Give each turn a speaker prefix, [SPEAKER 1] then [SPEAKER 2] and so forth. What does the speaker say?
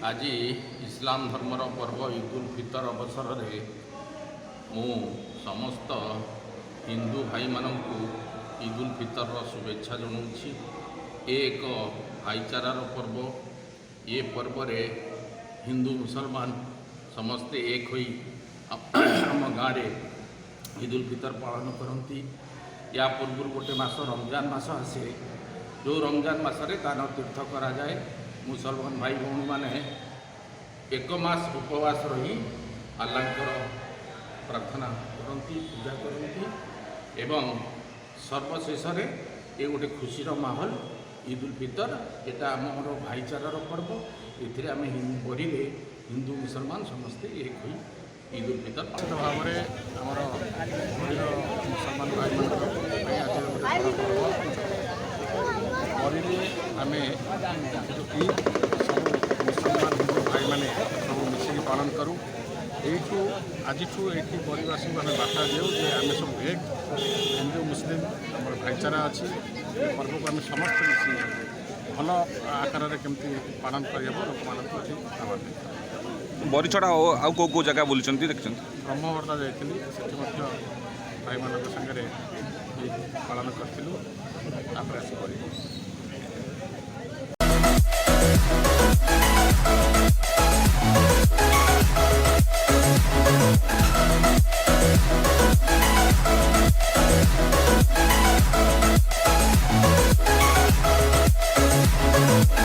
[SPEAKER 1] आज इस्लाम धर्मर पर्व ईद उल फितर अवसर में मु समस्त हिंदू भाई मानू ईद उल फितर शुभेच्छा जनाऊँगी। एक भाईचारार पर्व। ये पर्व रे हिंदू मुसलमान समस्ते एक होई आम गाँव ईद उल फितर पालन करती। या पूर्व गोटे मास रमजान मास आसे, जो रमजान मसरे दान तीर्थ करा जाए। मुसलमान भाई भौणी मैंने एक मास उपवास रही अल्लाहर प्रार्थना करती, पूजा करती एवं सर्वशेष ये गोटे खुशीर माहौल ईद उल फितर। यहाँ आमर भाईचारार पर्व। ये आम बड़ी हिंदू मुसलमान समस्ते एक हुई ईद उल फितर
[SPEAKER 2] भाव में आमर मुसलमान भाई आज बड़ी आम जो ईद सब मुसलमान हिंदू भाई मैंने सब मिसिक पालन करूँ। यू आज ये बड़ीवासी आम बार्ता देव जे आम सब एक हिंदू मुस्लिम आम भाईचारा अच्छी पर्व को आम समस्त मिसी भल आकार केमती पालन करहब लोक मान
[SPEAKER 3] बरी छड़ा आउ को जगह बुली देखते
[SPEAKER 2] ब्रह्मवर्दा जाइली भाई मान सागर पालन करूँ।